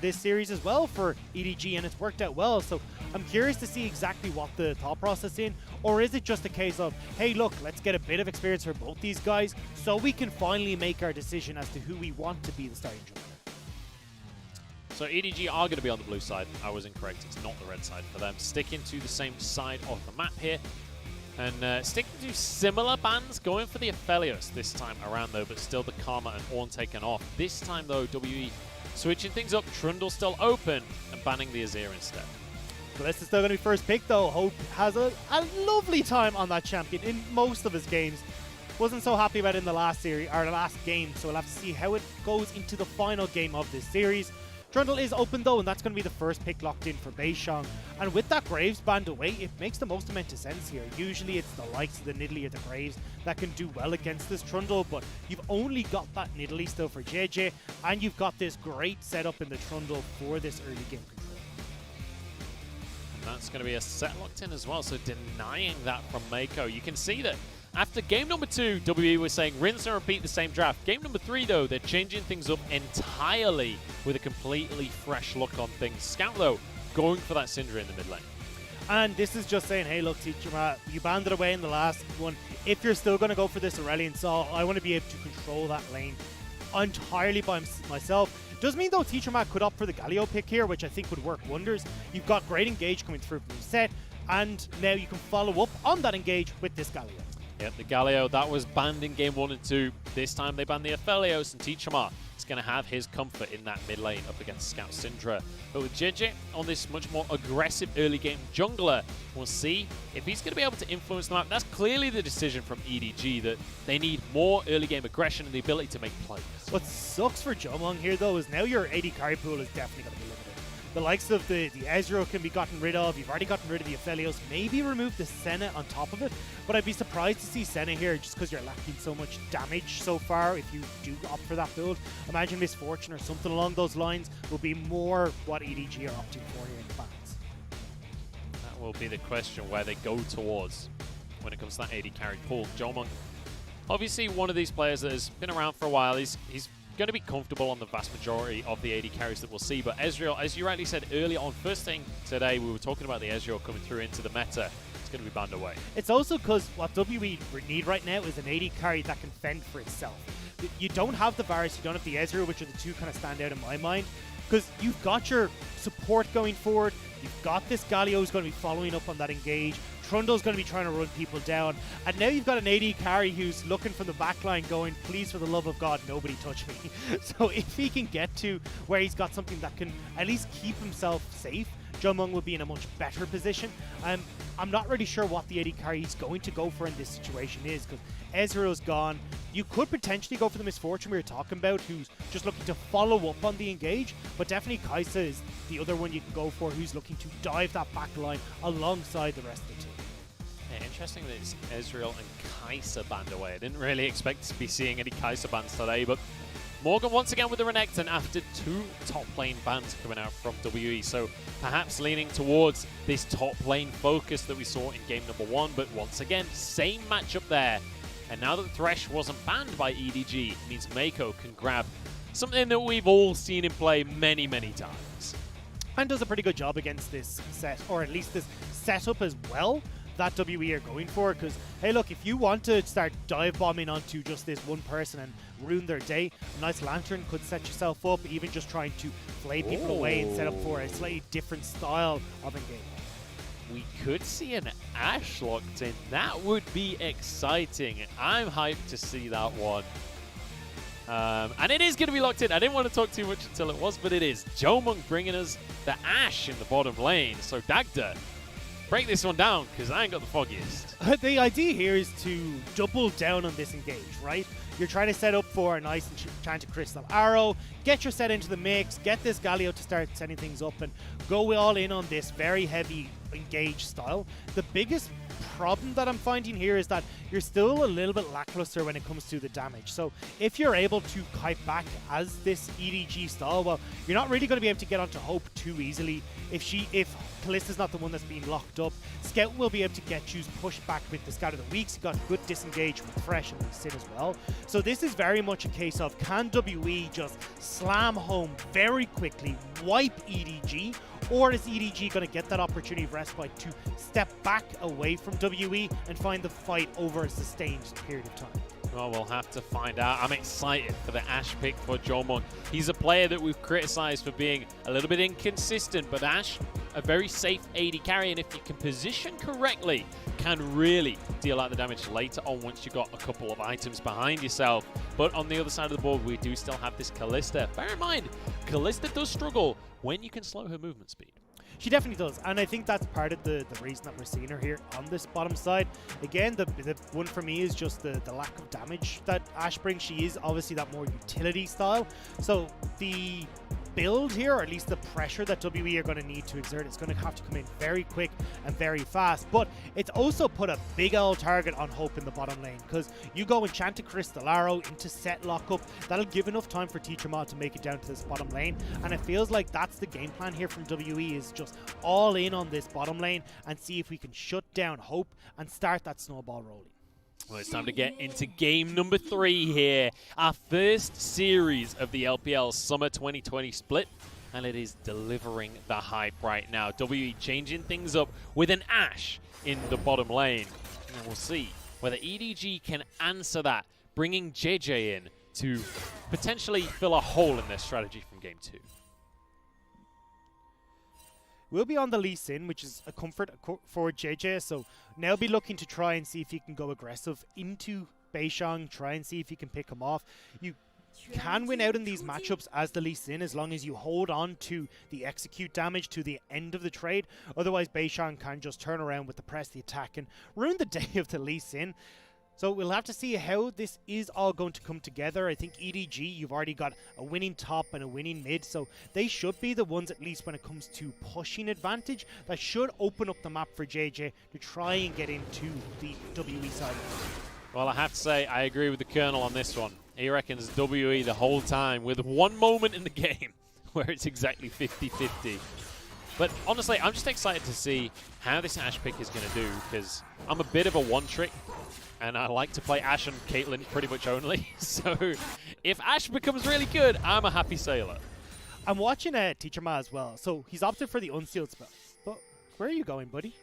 this series as well for EDG, and it's worked out well. So I'm curious to see exactly what the thought process is, or is it just a case of, hey, look, let's get a bit of experience for both these guys so we can finally make our decision as to who we want to be the starting jungler. So EDG are going to be on the blue side. I was incorrect. It's not the red side for them. Sticking to the same side of the map here. And sticking to similar bans, going for the Aphelios this time around though, but still the Karma and Ornn taken off. This time though, WE switching things up, Trundle still open, and banning the Azir instead. Kalista's still going to be first pick though. Hope has a lovely time on that champion in most of his games. Wasn't so happy about it in the last series, or the last game, so we'll have to see how it goes into the final game of this series. Trundle is open though, and that's going to be the first pick locked in for beishang. And with that Graves banned away, it makes the most amount of sense here. Usually it's the likes of the Nidalee or the Graves that can do well against this Trundle, but you've only got that Nidalee still for Jiejie, and you've got this great setup in the Trundle for this early game control. And that's going to be a Sett locked in as well, so denying that from Meiko. You can see that after game number 2, WE was saying rinse and repeat the same draft. Game number 3, though, they're changing things up entirely with a completely fresh look on things. Scout, though, going for that Syndra in the mid lane. And this is just saying, hey, look, Teacherma, you banned it away in the last one. If you're still going to go for this Aurelion Sol, I want to be able to control that lane entirely by myself. Does mean, though, Teacherma could opt for the Galio pick here, which I think would work wonders. You've got great engage coming through from Sett, and now you can follow up on that engage with this Galio. Yep, the Galio, that was banned in game 1 and 2. This time they banned the Aphelios, and Teacherma is going to have his comfort in that mid lane up against Scout Syndra. But with Jiejie on this much more aggressive early game jungler, we'll see if he's going to be able to influence the map. That's clearly the decision from EDG, that they need more early game aggression and the ability to make plays. What sucks for Jiumeng here, though, is now your AD carry pool is definitely going to be limited. The likes of the Ezreal can be gotten rid of. You've already gotten rid of the Aphelios. Maybe remove the Senna on top of it. But I'd be surprised to see Senna here just because you're lacking so much damage so far if you do opt for that build. Imagine Misfortune or something along those lines will be more what EDG are opting for here in the bans. That will be the question where they go towards when it comes to that AD carry pool. Jiumeng, obviously one of these players that has been around for a while. He's going to be comfortable on the vast majority of the AD carries that we'll see, but Ezreal, as you rightly said earlier on, first thing today we were talking about the Ezreal coming through into the meta. It's going to be banned away. It's also because what WE need right now is an AD carry that can fend for itself. You don't have the Varus, you don't have the Ezreal, which are the two kind of stand out in my mind, because you've got your support going forward, you've got this Galio who's going to be following up on that engage, Trundle's going to be trying to run people down, and now you've got an AD carry who's looking from the backline going, please for the love of God, nobody touch me. So if he can get to where he's got something that can at least keep himself safe, Jiumeng will be in a much better position. I'm not really sure what the AD carry he's going to go for in this situation is, because Ezreal's gone. You could potentially go for the Misfortune we were talking about, who's just looking to follow up on the engage, but definitely Kaisa is the other one you can go for, who's looking to dive that back line alongside the rest of the team. Yeah, interesting that it's Ezreal and Kaisa banned away. I didn't really expect to be seeing any Kaisa bans today, but Morgan once again with the Renekton after 2 top lane bans coming out from WE, so perhaps leaning towards this top lane focus that we saw in game number 1, but once again, same matchup there. And now that Thresh wasn't banned by EDG, it means Meiko can grab something that we've all seen in play many, many times. And does a pretty good job against this set, or at least this setup as well, that WE are going for, because hey look, if you want to start dive bombing onto just this one person and ruin their day, a nice lantern could set yourself up, even just trying to flay people away and set up for a slightly different style of engagement. We could see an Ashe locked in. That would be exciting. I'm hyped to see that one. And it is going to be locked in. I didn't want to talk too much until it was, but it is. Jiumeng bringing us the Ashe in the bottom lane. So Dagda, break this one down, because I ain't got the foggiest. The idea here is to double down on this engage, right? You're trying to set up for a nice enchanted crystal arrow, get your Sett into the mix, get this Galio to start setting things up, and go all in on this very heavy engage style. The biggest problem that I'm finding here is that you're still a little bit lackluster when it comes to the damage. So if you're able to kite back as this EDG style, well, you're not really going to be able to get onto Hope too easily. If Kalista's not the one that's being locked up, Scout will be able to get you pushed back with the Scout of the Weeks. You got good disengage with Thresh and Sett as well. So this is very much a case of, can WE just slam home very quickly, wipe EDG, or is EDG going to get that opportunity of respite to step back away from WE and find the fight over a sustained period of time? Well, we'll have to find out. I'm excited for the Ashe pick for Jiumeng. He's a player that we've criticized for being a little bit inconsistent, but Ashe, a very safe AD carry, and if you can position correctly, can really deal out the damage later on once you've got a couple of items behind yourself. But on the other side of the board, we do still have this Kalista. Bear in mind, Kalista does struggle when you can slow her movement speed. She definitely does, and I think that's part of the reason that we're seeing her here on this bottom side. Again, the one for me is just the lack of damage that Ashe brings. She is obviously that more utility style, so the build here, or at least the pressure that WE are going to need to exert, is going to have to come in very quick and very fast. But it's also put a big old target on Hope in the bottom lane, because you go Enchanted Crystal Arrow into Sett lockup, that'll give enough time for Teacherma to make it down to this bottom lane, and it feels like that's the game plan here from WE, is just all in on this bottom lane and see if we can shut down Hope and start that snowball rolling. Well, it's time to get into game number 3 here. Our first series of the LPL Summer 2020 split, and it is delivering the hype right now. WE changing things up with an Ashe in the bottom lane. And we'll see whether EDG can answer that, bringing Jiejie in to potentially fill a hole in their strategy from game 2. We'll be on the Lee Sin, which is a comfort for Jiejie, so now be looking to try and see if you can go aggressive into beishang, try and see if you can pick him off. You can win out in these matchups as the Lee Sin as long as you hold on to the execute damage to the end of the trade. Otherwise, beishang can just turn around with the press the attack and ruin the day of the Lee Sin. So we'll have to see how this is all going to come together. I think EDG, you've already got a winning top and a winning mid, so they should be the ones, at least when it comes to pushing advantage, that should open up the map for Jiejie to try and get into the WE side. Well, I have to say, I agree with the Colonel on this one. He reckons WE the whole time, with one moment in the game where it's exactly 50-50. But honestly, I'm just excited to see how this Ashe pick is going to do, because I'm a bit of a one-trick, and I like to play Ashe and Caitlyn pretty much only. So if Ashe becomes really good, I'm a happy sailor. I'm watching Teacherma as well, so he's opted for the unsealed spell. But where are you going, buddy?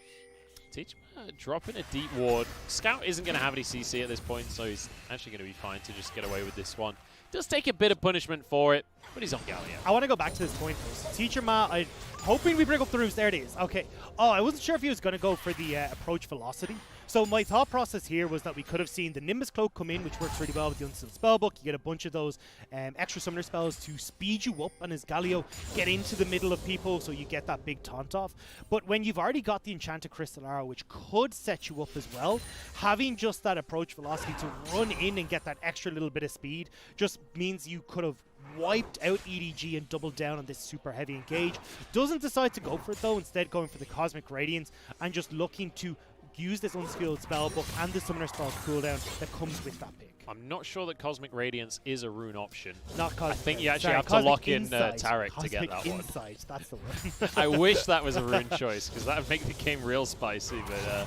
Teacherma dropping a deep ward. Scout isn't going to have any CC at this point, so he's actually going to be fine to just get away with this one. Does take a bit of punishment for it, but he's on Galio. I want to go back to this point first. Teacherma, I'm hoping we bring up the rooms. There it is. Okay. Oh, I wasn't sure if he was going to go for the approach velocity. So my thought process here was that we could have seen the Nimbus Cloak come in, which works really well with the Unsealed Spellbook. You get a bunch of those extra summoner spells to speed you up, and as Galio get into the middle of people, so you get that big taunt off. But when you've already got the Enchanted Crystal Arrow, which could set you up as well, having just that approach velocity to run in and get that extra little bit of speed just means you could have wiped out EDG and doubled down on this super heavy engage. Doesn't decide to go for it though, instead going for the Cosmic Radiance and just looking to use this Unskilled Spellbook and the Summoner Spell cooldown that comes with that pick. I'm not sure that Cosmic Radiance is a rune option. Not Cosmic. I think you actually have to Cosmic lock in Insight. Tarek to get that Cosmic one. Insight, that's the one. I wish that was a rune choice, because that would make the game real spicy, but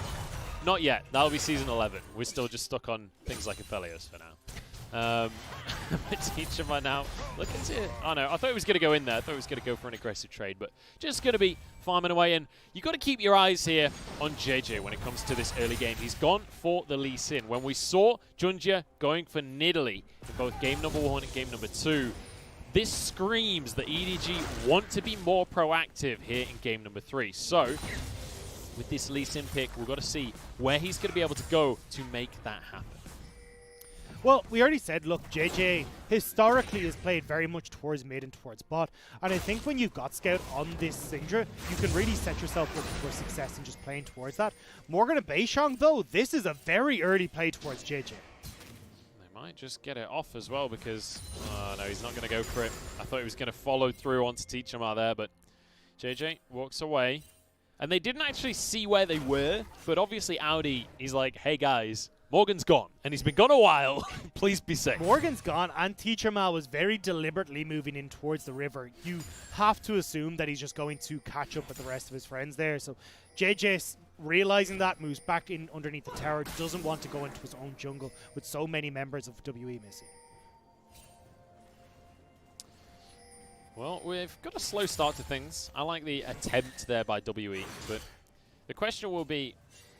not yet. That'll be Season 11. We're still just stuck on things like Aphelios for now. Teacherma now looking to... Oh no, I thought he was going to go in there. I thought he was going to go for an aggressive trade, but just going to be farming away. And you've got to keep your eyes here on Jiejie when it comes to this early game. He's gone for the Lee Sin. When we saw Jiejie going for Nidalee in both game number 1 and game number 2, this screams that EDG want to be more proactive here in game number 3. So, with this Lee Sin pick, we've got to see where he's going to be able to go to make that happen. Well, we already said, look, Jiejie historically has played very much towards mid and towards bot. And I think when you've got Scout on this Syndra, you can really set yourself up for success in just playing towards that. Morgan and beishang, though, this is a very early play towards Jiejie. They might just get it off as well because... Oh, no, he's not going to go for it. I thought he was going to follow through onto Teacherma there, but Jiejie walks away. And they didn't actually see where they were, but obviously Aodi is like, hey guys, Morgan's gone, and he's been gone a while. Please be safe. Morgan's gone, and Teacherma was very deliberately moving in towards the river. You have to assume that he's just going to catch up with the rest of his friends there. So Jiejie, realizing that, moves back in underneath the tower, doesn't want to go into his own jungle with so many members of WE missing. Well, we've got a slow start to things. I like the attempt there by WE, but the question will be,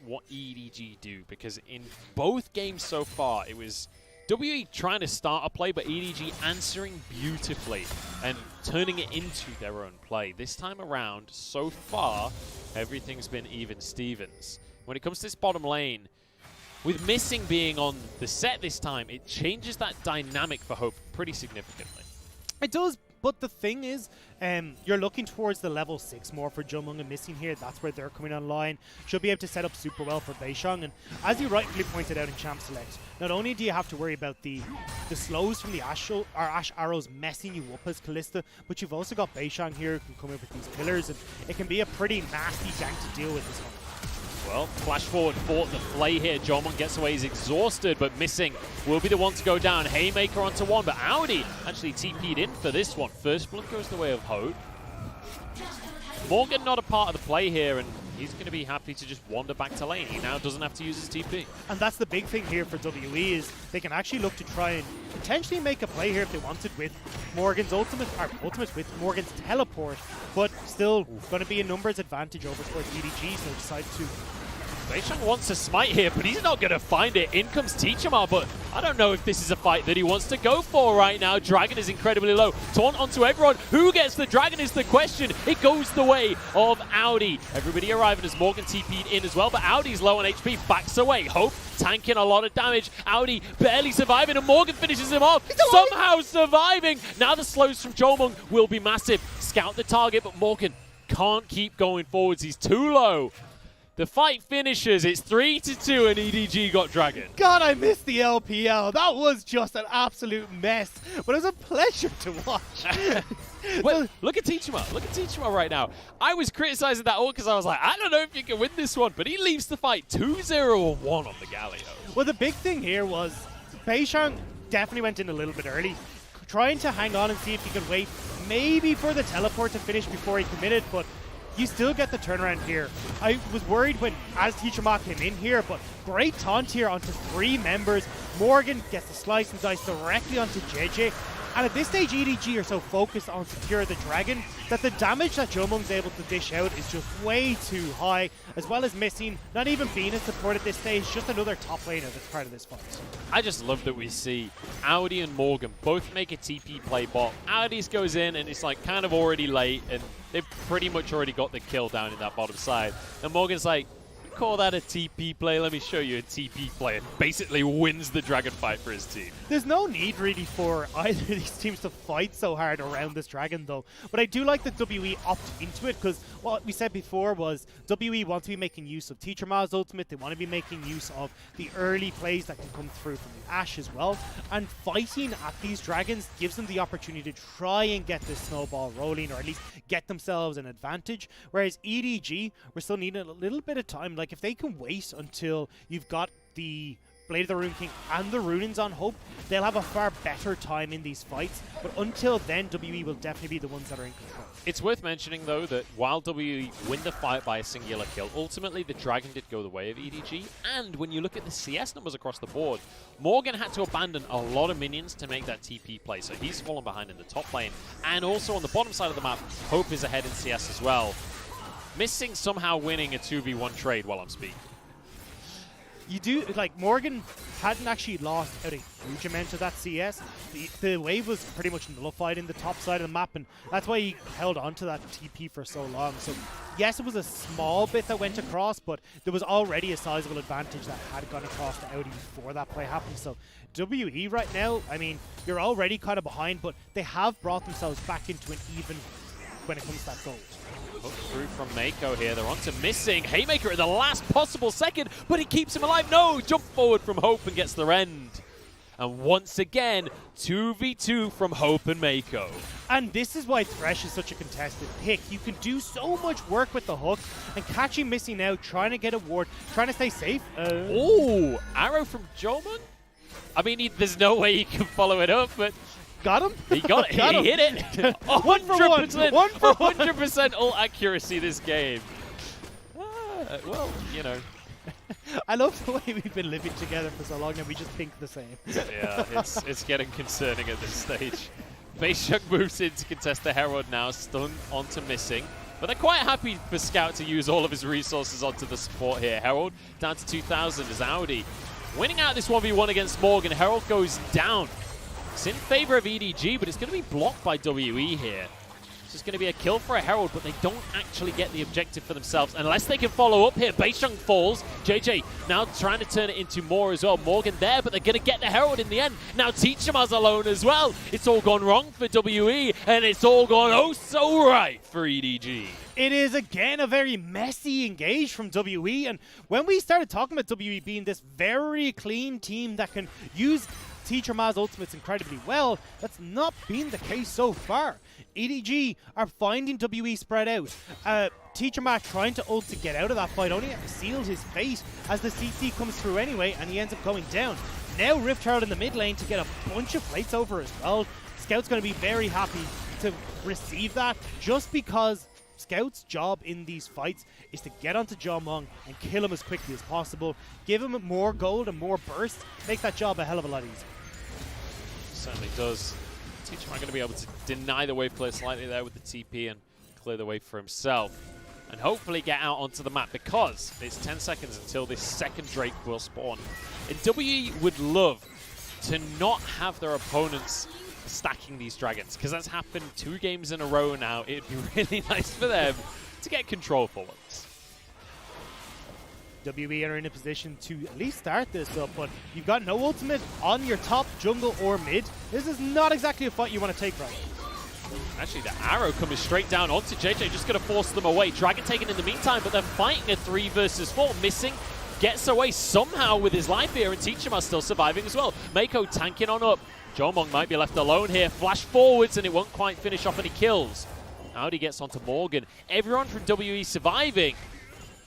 what EDG do, because in both games so far it was WE trying to start a play but EDG answering beautifully and turning it into their own play. This time around, so far, everything's been even Stevens. When it comes to this bottom lane, with missing being on the Sett this time, it changes that dynamic for Hope pretty significantly. It does, but the thing is, you're looking towards the level 6 more for Jiumeng and missing here. That's where they're coming online. Should be able to set up super well for beishang. And as you rightly pointed out in Champ Select, not only do you have to worry about the slows from the Ashe arrows messing you up as Kalista, but you've also got beishang here who can come in with these pillars, and it can be a pretty nasty gank to deal with this one. Well, flash forward for the play here. Jiumeng gets away, he's exhausted, but missing will be the one to go down. Haymaker onto one, but Aodi actually TP'd in for this one. First blood goes the way of Hope. Morgan not a part of the play here, and he's going to be happy to just wander back to lane. He now doesn't have to use his TP. And that's the big thing here for WE is they can actually look to try and potentially make a play here if they wanted with Morgan's ultimate with Morgan's teleport, but still going to be a numbers advantage over towards EDG, so decide to. beishang wants to smite here, but he's not going to find it. In comes Teacherma, but I don't know if this is a fight that he wants to go for right now. Dragon is incredibly low. Taunt onto everyone. Who gets the dragon is the question. It goes the way of Aodi. Everybody arriving as Morgan TP'd in as well, but Audi's low on HP. Backs away. Hope tanking a lot of damage. Aodi barely surviving, and Morgan finishes him off. Somehow surviving. Now the slows from Jiumeng will be massive. Scout the target, but Morgan can't keep going forwards. He's too low. The fight finishes. It's 3-2, and EDG got Dragon. God, I missed the LPL. That was just an absolute mess, but it was a pleasure to watch. Well, look at Teacherma. Look at Teacherma right now. I was criticizing that ult because I was like, I don't know if you can win this one, but he leaves the fight 2-0-1 on the Galio. Well, the big thing here was beishang definitely went in a little bit early, trying to hang on and see if he could wait maybe for the teleport to finish before he committed, but you still get the turnaround here. I was worried as Teacherma came in here, but great taunt here onto 3 members. Morgan gets the slice and dice directly onto Jiejie. And at this stage, EDG are so focused on secure the dragon that the damage that Jiumeng's able to dish out is just way too high, as well as missing not even being a support at this stage, just another top laner that's part of this fight. I just love that we see Aodi and Morgan both make a TP play bot. Aodi's goes in and it's like kind of already late, and they've pretty much already got the kill down in that bottom side. And Morgan's like, call that a TP play, let me show you a TP play, and basically wins the dragon fight for his team. There's no need really for either of these teams to fight so hard around this dragon though, but I do like that WE opt into it, because what we said before was WE want to be making use of Teacherma's ultimate, they want to be making use of the early plays that can come through from the Ashe as well, and fighting at these dragons gives them the opportunity to try and get this snowball rolling, or at least get themselves an advantage, whereas EDG, we're still needing a little bit of time. Like, if they can wait until you've got the Blade of the Rune King and the Runins on Hope, they'll have a far better time in these fights. But until then, WE will definitely be the ones that are in control. It's worth mentioning, though, that while WE win the fight by a singular kill, ultimately the Dragon did go the way of EDG. And when you look at the CS numbers across the board, Morgan had to abandon a lot of minions to make that TP play. So he's fallen behind in the top lane. And also on the bottom side of the map, Hope is ahead in CS as well. Missing somehow winning a 2v1 trade while I'm speaking. You do, like, Morgan hadn't actually lost out a huge amount of that CS. The wave was pretty much nullified in the top side of the map, and that's why he held on to that TP for so long. So, yes, it was a small bit that went across, but there was already a sizable advantage that had gone across to Aodi before that play happened. So, WE right now, I mean, you're already kind of behind, but they have brought themselves back into an even when it comes to that gold. Hook through from Meiko here. They're on to missing. Haymaker at the last possible second, but he keeps him alive. No! Jump forward from Hope and gets the rend. And once again, 2v2 from Hope and Meiko. And this is why Thresh is such a contested pick. You can do so much work with the hook, and catching missing out, trying to get a ward, trying to stay safe. Oh, arrow from Jiumeng? I mean, there's no way he can follow it up, but... Got him? He got it. Got he him. hit it. 100%, 100% ult accuracy this game. Well, you know. I love the way we've been living together for so long and we just think the same. Yeah, it's getting concerning at this stage. beishang moves in to contest the Herald now, stun onto missing. But they're quite happy for Scout to use all of his resources onto the support here. Herald down to 2,000 as Aodi winning out this 1v1 against Morgan. Herald goes down. It's in favor of EDG, but it's going to be blocked by WE here. It's just going to be a kill for a Herald, but they don't actually get the objective for themselves unless they can follow up here. beishang falls. Jiejie now trying to turn it into more as well. Morgan there, but they're going to get the Herald in the end. Now Teacherma's alone as well. It's all gone wrong for WE, and it's all gone oh so right for EDG. It is, again, a very messy engage from WE, and when we started talking about WE being this very clean team that can use Teacherma's ultimates incredibly well, that's not been the case so far. EDG are finding WE spread out. Teacherma trying to ult to get out of that fight, only sealed his fate as the CC comes through anyway, and he ends up going down. Now Rift Herald in the mid lane to get a bunch of plates over as well. Scout's going to be very happy to receive that, just because Scout's job in these fights is to get onto Jiumeng and kill him as quickly as possible. Give him more gold and more burst, make that job a hell of a lot easier. Certainly does. Teacherma going to be able to deny the wave clear slightly there with the TP and clear the way for himself. And hopefully get out onto the map, because it's 10 seconds until this second Drake will spawn. And WE would love to not have their opponents stacking these dragons, because that's happened 2 games in a row now. It'd be really nice for them to get control for once. WE are in a position to at least start this up, but you've got no ultimate on your top jungle or mid. This is not exactly a fight you want to take right now. Actually, the arrow coming straight down onto Jiejie, just going to force them away. Dragon taken in the meantime, but they're fighting a 3 versus 4. Missing gets away somehow with his life here, and Teacherma still surviving as well. Meiko tanking on up. Jiumeng might be left alone here. Flash forwards, and it won't quite finish off any kills. Aodi gets onto Morgan. Everyone from WE surviving.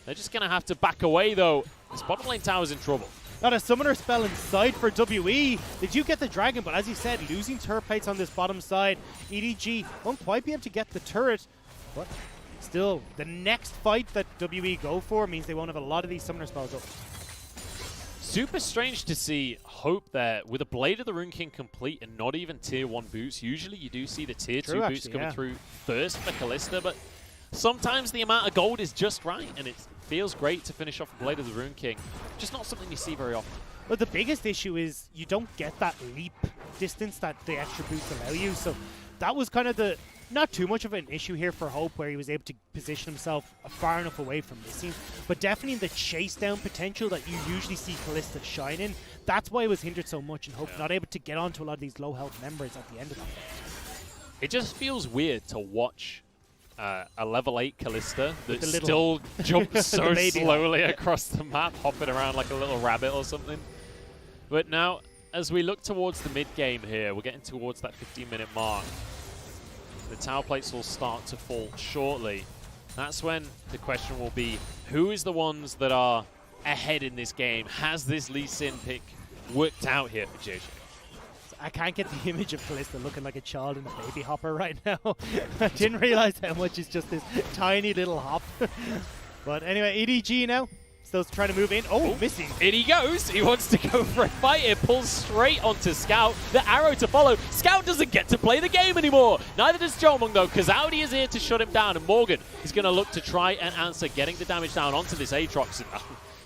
They're just going to have to back away, though. This bottom lane tower's in trouble. Not a summoner spell inside for WE. They do get the dragon, but as you said, losing turret plates on this bottom side. EDG won't quite be able to get the turret, but still, the next fight that WE go for means they won't have a lot of these summoner spells up. Super strange to see Hope there with a Blade of the Rune King complete and not even tier 1 boots. Usually you do see the tier 2 boots coming through first for Kalista, but sometimes the amount of gold is just right, and it feels great to finish off a Blade of the Rune King. Just not something you see very often. But the biggest issue is you don't get that leap distance that the extra boots allow you, so that was kind of the not too much of an issue here for Hope, where he was able to position himself far enough away from missing, but definitely the chase down potential that you usually see Kalista shine in, that's why it was hindered so much, and Hope not able to get onto a lot of these low health members at the end of that fight. It just feels weird to watch a level 8 Kalista that still jumps so slowly across the map, hopping around like a little rabbit or something. But now, as we look towards the mid-game here, we're getting towards that 15-minute mark. The tower plates will start to fall shortly. That's when the question will be, who is the ones that are ahead in this game? Has this Lee Sin pick worked out here for Jiejie? I can't get the image of Kalista looking like a child in a baby hopper right now. I didn't realize how much is just this tiny little hop. But anyway, EDG now. Still trying to move in. Oh, missing. In he goes. He wants to go for a fight. It pulls straight onto Scout. The arrow to follow. Scout doesn't get to play the game anymore. Neither does Jiumeng, though, because Aodi is here to shut him down. And Morgan is going to look to try and answer, getting the damage down onto this Aatrox.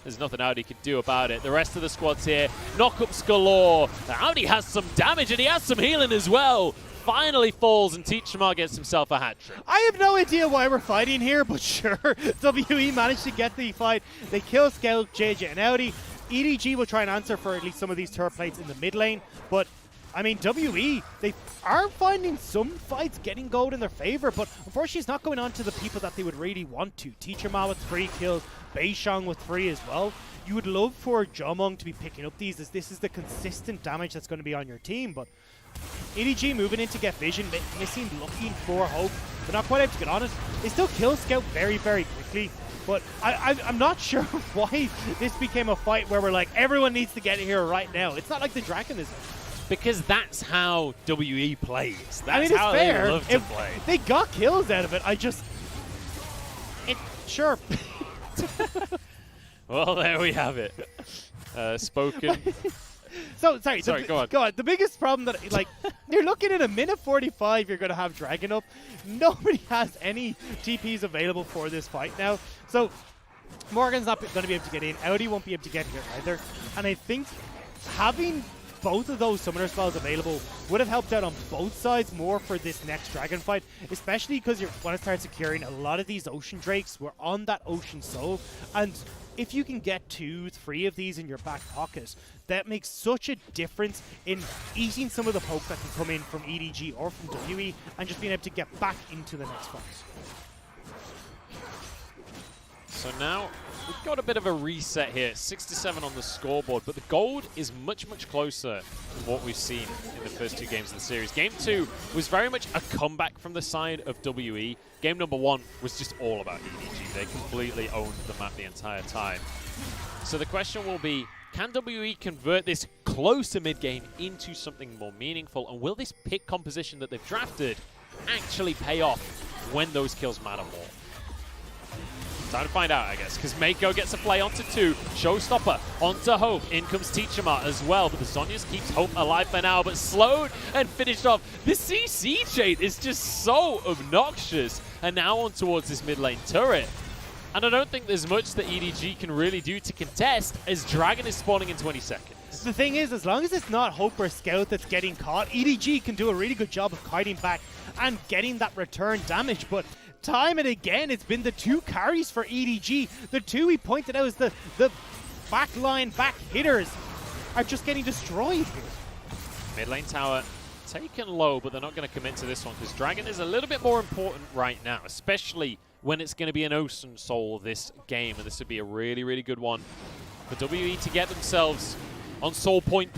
There's nothing Aodi can do about it. The rest of the squad's here. Knockups galore. Aodi has some damage, and he has some healing as well. Finally falls, and Teacherma gets himself a hat-trick. I have no idea why we're fighting here, but sure. WE managed to get the fight. They kill Scout, Jiejie, and Aodi. EDG will try and answer for at least some of these turret plates in the mid lane, but I mean, WE, they are finding some fights getting gold in their favor, but unfortunately it's not going on to the people that they would really want to. Teacherma with 3 kills, beishang with 3 as well. You would love for Jiumeng to be picking up these, as this is the consistent damage that's going to be on your team, but EDG moving in to get vision, missing, looking for hope, but not quite able to get on it. They still kill Scout very, very quickly, but I'm not sure why this became a fight where we're like, everyone needs to get here right now. It's not like the Dragon is. Because that's how WE plays. That's I mean, it's how fair. they love to play. They got kills out of it. Sure. Well, there we have it. Spoken. So, sorry, go on. Go on. The biggest problem that, like, you're looking at a minute 45, you're going to have Dragon up. Nobody has any TPs available for this fight now. So, Morgan's not going to be able to get in. Aodi won't be able to get here either. And I think having both of those summoner spells available would have helped out on both sides more for this next Dragon fight, especially because you want to start securing a lot of these Ocean Drakes. We're on that Ocean Soul, and if you can get 2, 3 of these in your back pocket, that makes such a difference in eating some of the poke that can come in from EDG or from WE and just being able to get back into the next fight. So now we've got a bit of a reset here. 67 on the scoreboard, but the gold is much, much closer than what we've seen in the first 2 games of the series. Game 2 was very much a comeback from the side of WE. Game number 1 was just all about EDG. They completely owned the map the entire time. So the question will be, can WE convert this closer mid-game into something more meaningful? And will this pick composition that they've drafted actually pay off when those kills matter more? Time to find out, I guess, because Meiko gets a play onto 2, Showstopper onto Hope, in comes Teacherma as well, but the Zhonya's keeps Hope alive for now, but slowed and finished off. The CC chain is just so obnoxious, and now on towards this mid lane turret. And I don't think there's much that EDG can really do to contest, as Dragon is spawning in 20 seconds. The thing is, as long as it's not Hope or Scout that's getting caught, EDG can do a really good job of kiting back and getting that return damage, but time and again, it's been the 2 carries for EDG. The 2 he pointed out as the back line, back hitters are just getting destroyed here. Mid lane tower taken low, but they're not going to commit to this one because Dragon is a little bit more important right now, especially when it's going to be an Ocean Soul this game, and this would be a really, really good one for WE to get themselves on Soul Point.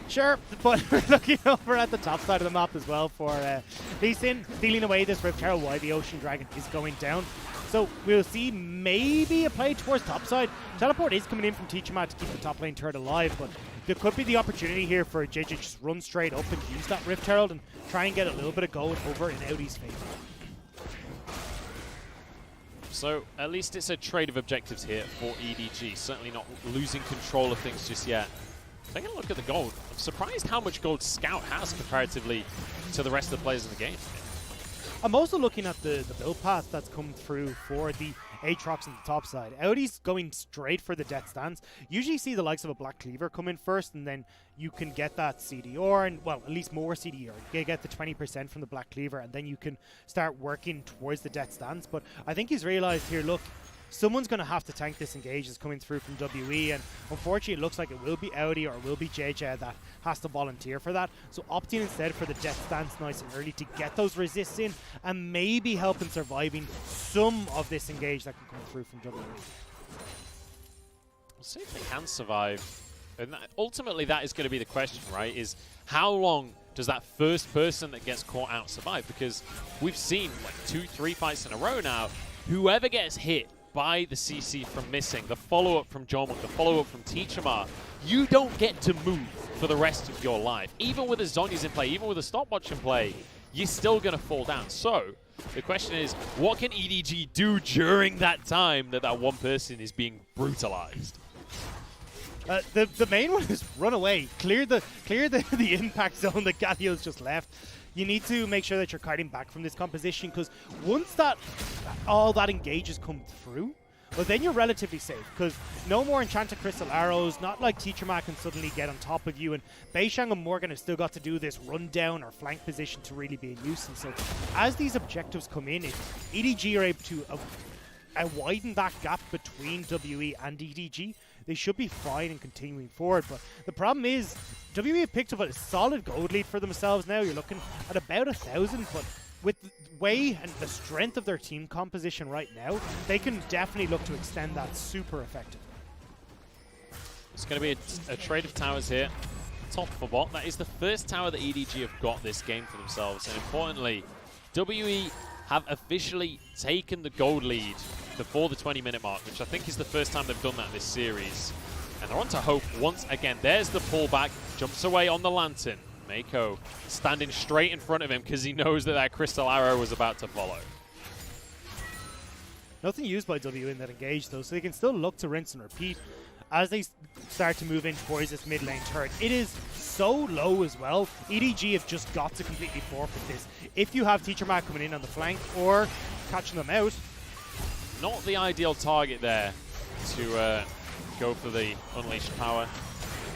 Sure, but we're looking over at the top side of the map as well for Lee Sin stealing away this Rift Herald while the Ocean Dragon is going down. So we'll see maybe a play towards top side. Teleport is coming in from Teacherma to keep the top lane turret alive, but there could be the opportunity here for Jiejie to just run straight up and use that Rift Herald and try and get a little bit of gold over in Aodi's favor. So at least it's a trade of objectives here for EDG. Certainly not losing control of things just yet. Taking a look at the gold, I'm surprised how much gold Scout has comparatively to the rest of the players in the game. I'm also looking at the build path that's come through for the Aatrox on the top side. Aodi's going straight for the Death Stance. Usually you see the likes of a Black Cleaver come in first, and then you can get that CDR, and well, at least more CDR. You get the 20% from the Black Cleaver, and then you can start working towards the Death Stance. But I think he's realized here, look, someone's going to have to tank this engage that's coming through from WE, and unfortunately it looks like it will be Aodi or it will be Jiejie that has to volunteer for that. So opting instead for the Death Stance nice and early to get those resists in and maybe helping surviving some of this engage that can come through from WE. We'll see if they can survive. And ultimately that is going to be the question, right? Is how long does that first person that gets caught out survive? Because we've seen like 2-3 fights in a row now, whoever gets hit by the CC from missing, the follow-up from Jiumeng, the follow-up from Teacherma, you don't get to move for the rest of your life. Even with the Zhonya's in play, even with a stopwatch in play, you're still going to fall down. So the question is, what can EDG do during that time that that one person is being brutalized? The main one is run away. Clear the impact zone that Galio's just left. You need to make sure that you're kiting back from this composition, because once all that engages come through, well, then you're relatively safe, because no more Enchanted Crystal Arrows, not like Teacherma can suddenly get on top of you, and Beishang and Morgan have still got to do this run down or flank position to really be a nuisance. So as these objectives come in, if EDG are able to widen that gap between WE and EDG, they should be fine and continuing forward. But the problem is, WWE have picked up a solid gold lead for themselves now. You're looking at about 1,000, but with the way and the strength of their team composition right now, they can definitely look to extend that super effectively. It's going to be a trade of towers here. Top for bot. That is the first tower that EDG have got this game for themselves. And importantly, WE have officially taken the gold lead before the 20-minute mark, which I think is the first time they've done that this series. And they're on to hope once again. There's the pullback. Jumps away on the Lantern. Meiko standing straight in front of him because he knows that crystal arrow was about to follow. Nothing used by W in that engage, though, so they can still look to rinse and repeat as they start to move in towards this mid lane turret. It is so low as well. EDG have just got to completely forfeit this. If you have Teacherma coming in on the flank or catching them out. Not the ideal target there to go for the unleashed power.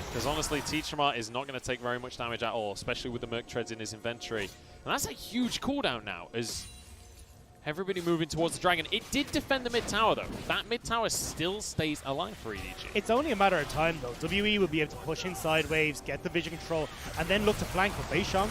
Because honestly, Teacherma is not going to take very much damage at all, especially with the Merc Treads in his inventory. And that's a huge cooldown now, as everybody moving towards the dragon. It did defend the mid tower, though. That mid tower still stays alive for EDG. It's only a matter of time, though. WE will be able to push inside waves, get the vision control, and then look to flank with beishang.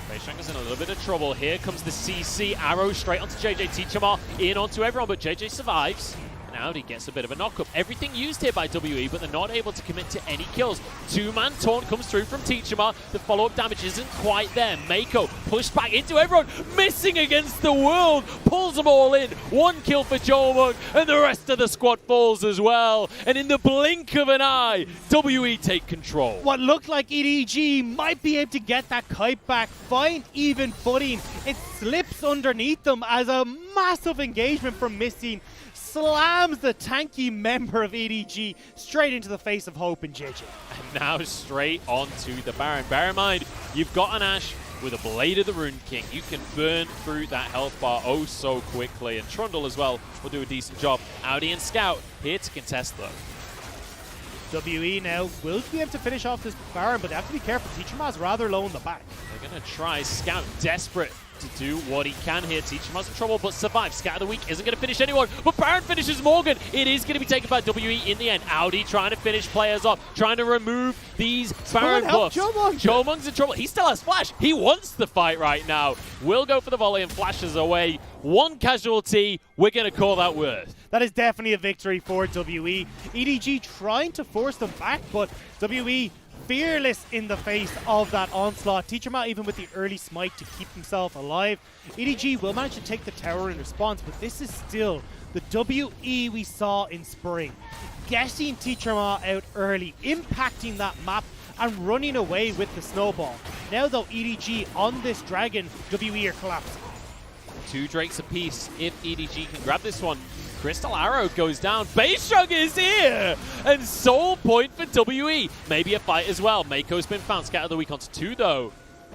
beishang is in a little bit of trouble. Here comes the CC. Arrow straight onto Jiejie. Teacherma in onto everyone, but Jiejie survives. And Aodi gets a bit of a knock-up. Everything used here by WE, but they're not able to commit to any kills. Two-man taunt comes through from Teacherma. The follow-up damage isn't quite there. Meiko pushed back into everyone, missing against the world. Pulls them all in. One kill for Jiumeng, and the rest of the squad falls as well. And in the blink of an eye, WE take control. What looked like EDG might be able to get that kite back, find even footing. It slips underneath them as a massive engagement from Missing slams the tanky member of EDG straight into the face of Hope and Jiejie. And now straight onto the Baron. Bear in mind, you've got an Ashe with a Blade of the Rune King. You can burn through that health bar oh so quickly. And Trundle as well will do a decent job. Aodi and Scout here to contest though. WE now will be able to finish off this Baron, but they have to be careful. Teacherma's rather low in the back. They're going to try. Scout desperate to do what he can here. Teacherma's in trouble, but survives. Scout of the week isn't going to finish anyone, but Baron finishes Morgan. It is going to be taken by WE in the end. Aodi trying to finish players off, trying to remove these Baron buffs. Jiumeng's in trouble. He still has flash. He wants the fight right now. Will go for the volley and flashes away. One casualty. We're going to call that worth. That is definitely a victory for WE. EDG trying to force them back, but WE fearless in the face of that onslaught. Teacherma even with the early smite to keep himself alive. EDG will manage to take the tower in response, but this is still the WE we saw in spring. Getting Teacherma out early, impacting that map, and running away with the snowball. Now though, EDG on this dragon, WE are collapsing. Two Drakes apiece if EDG can grab this one. Crystal Arrow goes down. beishang is here! And Soul Point for WE. Maybe a fight as well. Meiko's been found. Scatter of the week onto two, though.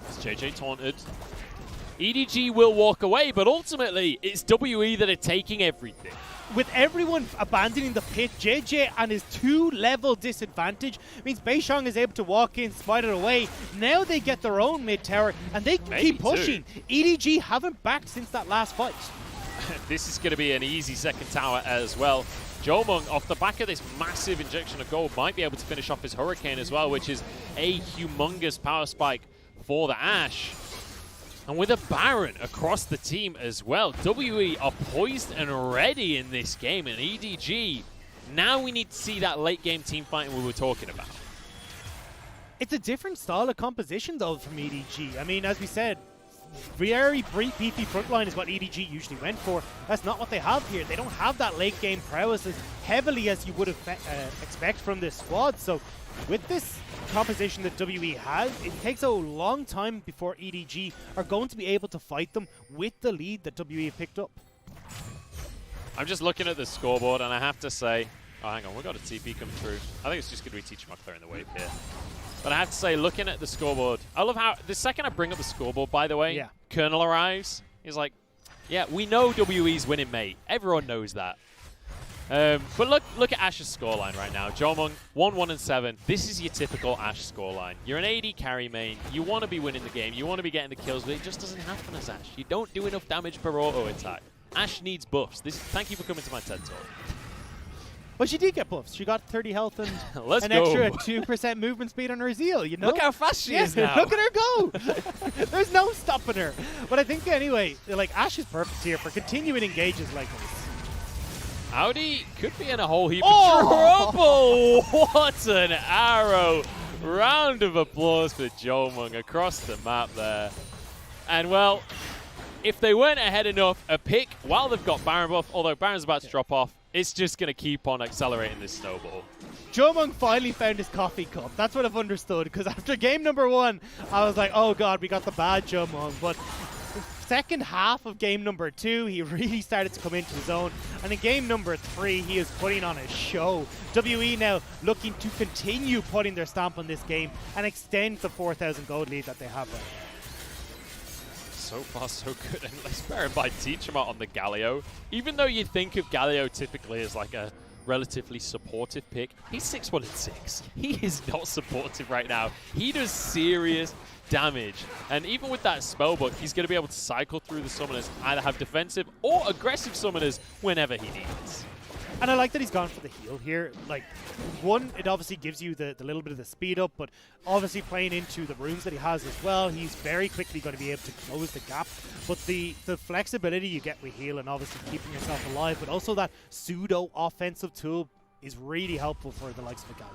It's Jiejie taunted. EDG will walk away, but ultimately, it's WE that are taking everything. With everyone abandoning the pit, Jiejie and his 2-level disadvantage means beishang is able to walk in, smite it away. Now they get their own mid tower, and they can keep pushing. EDG haven't backed since that last fight. This is going to be an easy second tower as well. Jiumeng, off the back of this massive injection of gold, might be able to finish off his Hurricane as well, which is a humongous power spike for the Ashe. And with a Baron across the team as well, WE are poised and ready in this game. And EDG, now we need to see that late game team fighting we were talking about. It's a different style of composition though from EDG. I mean, as we said, very beefy frontline is what EDG usually went for. That's not what they have here. They don't have that late game prowess as heavily as you would expect from this squad. So with this composition that WE has, it takes a long time before EDG are going to be able to fight them with the lead that WE have picked up. I'm just looking at the scoreboard and I have to say, oh hang on, we've got a TP come through. I think it's just going to be Teacherma clearing the wave here. But I have to say, looking at the scoreboard, I love how the second I bring up the scoreboard, by the way, Colonel arrives. He's like, yeah, we know WE's winning, mate. Everyone knows that. But look at Ashe's scoreline right now. Jiumeng, 1-1-7. This is your typical Ashe scoreline. You're an AD carry main. You want to be winning the game. You want to be getting the kills, but it just doesn't happen as Ashe. You don't do enough damage per auto attack. Ashe needs buffs. Thank you for coming to my TED Talk. Well, she did get buffs. She got 30 health and Let's an go. extra 2% movement speed on her Zeal, you know? Look how fast she is now. Look at her go! There's no stopping her. But I think, anyway, like, Ashe is perfect here for continuing engages like this. Aodi could be in a whole heap of trouble. What an arrow. Round of applause for Jiumeng across the map there. And, well, if they weren't ahead enough, a pick while they've got Baron buff, although Baron's about to drop off, it's just going to keep on accelerating this snowball. Jiumeng finally found his coffee cup. That's what I've understood, because after game number 1, I was like, oh god, we got the bad Jiumeng. But the second half of game number 2, he really started to come into his own. And in game number 3, he is putting on a show. WE now looking to continue putting their stamp on this game and extend the 4,000 gold lead that they have right now. So far, so good. And let's bear in mind Teacherma on the Galio. Even though you think of Galio typically as like a relatively supportive pick, he's 6-1 and 6. He is not supportive right now. He does serious damage. And even with that spellbook, he's going to be able to cycle through the summoners, either have defensive or aggressive summoners whenever he needs. And I like that he's gone for the heal here. Like, one, it obviously gives you the little bit of the speed up, but obviously playing into the rooms that he has as well, he's very quickly going to be able to close the gap. But the flexibility you get with heal and obviously keeping yourself alive, but also that pseudo-offensive tool is really helpful for the likes of a Galio.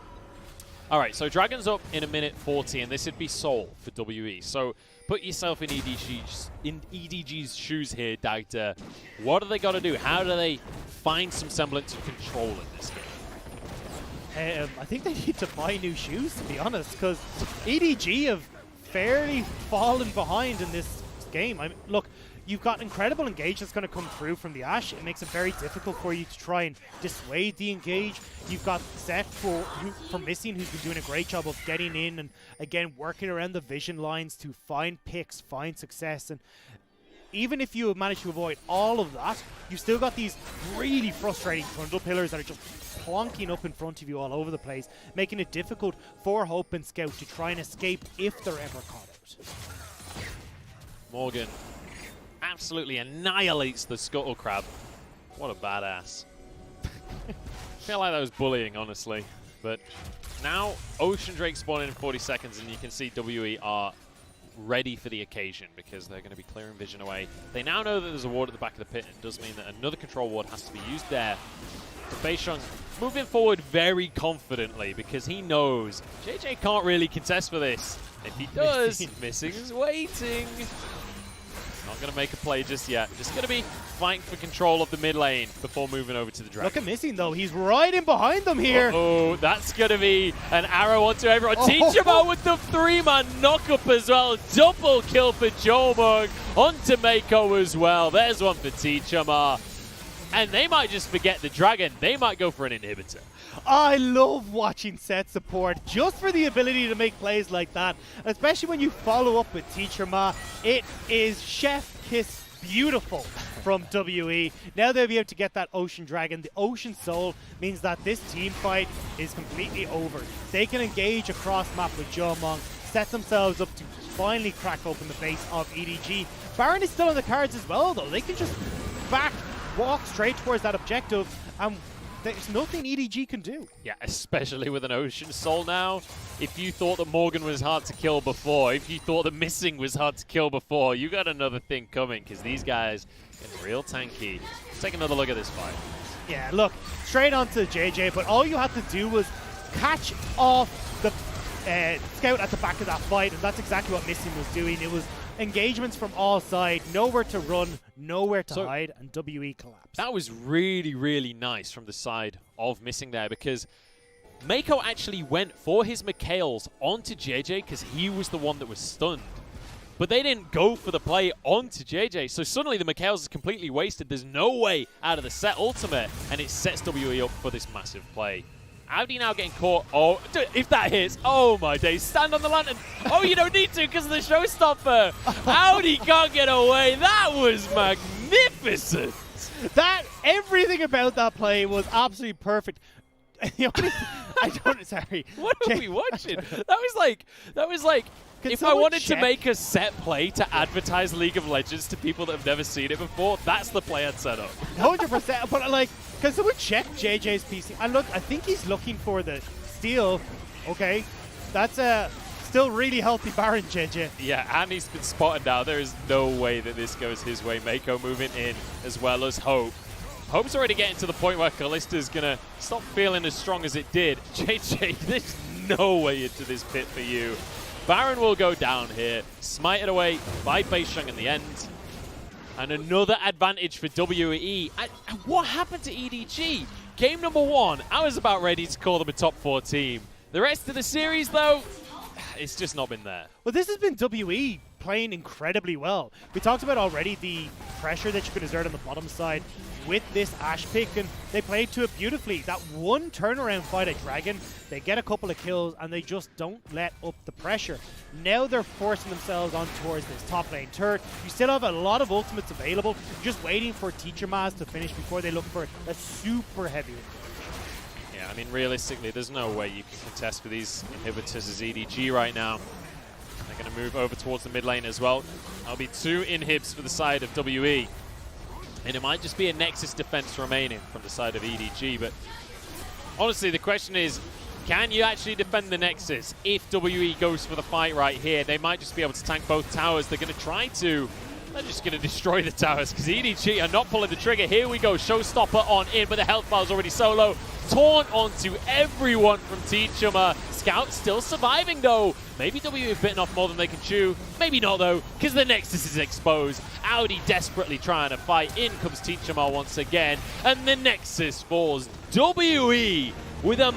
All right, so Dragon's up in a minute 40, and this would be Soul for WE. So put yourself in EDG's shoes here, Dagda. What do they got to do? How do they find some semblance of control in this game? I think they need to buy new shoes, to be honest, because EDG have fairly fallen behind in this game. I mean, look, you've got incredible engage that's going to come through from the Ashe. It makes it very difficult for you to try and dissuade the engage. You've got Sett for missing, who's been doing a great job of getting in and, again, working around the vision lines to find picks, find success. And even if you manage to avoid all of that, you've still got these really frustrating Trundle pillars that are just plonking up in front of you all over the place, making it difficult for Hope and Scout to try and escape if they're ever caught out. Morgan absolutely annihilates the Scuttle Crab. What a badass. I feel like that was bullying, honestly. But now Ocean Drake spawning in 40 seconds, and you can see WE are ready for the occasion because they're going to be clearing vision away. They now know that there's a ward at the back of the pit, and it does mean that another control ward has to be used there. But beishang moving forward very confidently because he knows Jiejie can't really contest for this. If he does, Missing is waiting. Not going to make a play just yet. Just going to be fighting for control of the mid lane before moving over to the Dragon. Look at Missing, though. He's right in behind them here. Oh, that's going to be an arrow onto everyone. Teacherma with the 3-man knock-up as well. Double kill for Jiumeng. Onto Meiko as well. There's one for Teacherma. And they might just forget the Dragon. They might go for an inhibitor. I love watching Sett support just for the ability to make plays like that, especially when you follow up with Teacherma. It is chef kiss beautiful from WE. Now they'll be able to get that Ocean Dragon. The Ocean Soul means that this team fight is completely over. They can engage across map with Jiumeng, set themselves up to finally crack open the base of EDG. Baron is still on the cards as well, though. They can just walk straight towards that objective, and there's nothing EDG can do. Yeah, especially with an Ocean Soul now. If you thought that Morgan was hard to kill before, if you thought that Missing was hard to kill before, you got another thing coming because these guys are real tanky. Let's take another look at this fight. Yeah, look, straight onto Jiejie, but all you had to do was catch off the Scout at the back of that fight, and that's exactly what Missing was doing. It was engagements from all sides, nowhere to run, nowhere to hide, and WE collapsed. That was really, really nice from the side of Missing there because Meiko actually went for his Mikhails onto Jiejie because he was the one that was stunned. But they didn't go for the play onto Jiejie, so suddenly the Mikhails is completely wasted. There's no way out of the Sett ultimate, and it sets WE up for this massive play. Aodi now getting caught. Oh, if that hits, oh my days. Stand on the lantern. Oh, you don't need to because of the showstopper. Aodi can't get away. That was magnificent. Everything about that play was absolutely perfect. Sorry. What are we watching? That was like If I wanted to make a set play to advertise League of Legends to people that have never seen it before, that's the play I'd set up. 100%, but like, can someone check JJ's PC? And look, I think he's looking for the steal. Okay, that's a still really healthy Baron, JJ. Yeah, and he's been spotted now. There is no way that this goes his way. Meiko moving in as well as Hope. Hope's already getting to the point where Kalista's going to stop feeling as strong as it did. JJ, there's no way into this pit for you. Baron will go down here, smited away by beishang in the end. And another advantage for WE. And what happened to EDG? Game number 1, I was about ready to call them a top 4 team. The rest of the series, though, it's just not been there. Well, this has been WE playing incredibly well. We talked about already the pressure that you could exert on the bottom side with this Ashe pick, and they played to it beautifully. That one turnaround fight at Dragon, they get a couple of kills and they just don't let up the pressure. Now they're forcing themselves on towards this top lane turret. You still have a lot of ultimates available, just waiting for Teacherma to finish before they look for a super heavy inhibitor. Yeah, I mean, realistically, there's no way you can contest with these inhibitors as EDG right now. They're going to move over towards the mid lane as well. There'll be 2 inhibs for the side of WE. And it might just be a Nexus defense remaining from the side of EDG. But honestly, the question is, can you actually defend the Nexus? If WE goes for the fight right here, they might just be able to tank both towers. They're going to try to. They're just going to destroy the towers because EDG are not pulling the trigger. Here we go, Showstopper on in, but the health bar is already so low. Taunt onto everyone from Teacherma. Scout still surviving though. Maybe WE have bitten off more than they can chew. Maybe not though, because the Nexus is exposed. Aodi desperately trying to fight. In comes Teacherma once again, and the Nexus falls. WE with a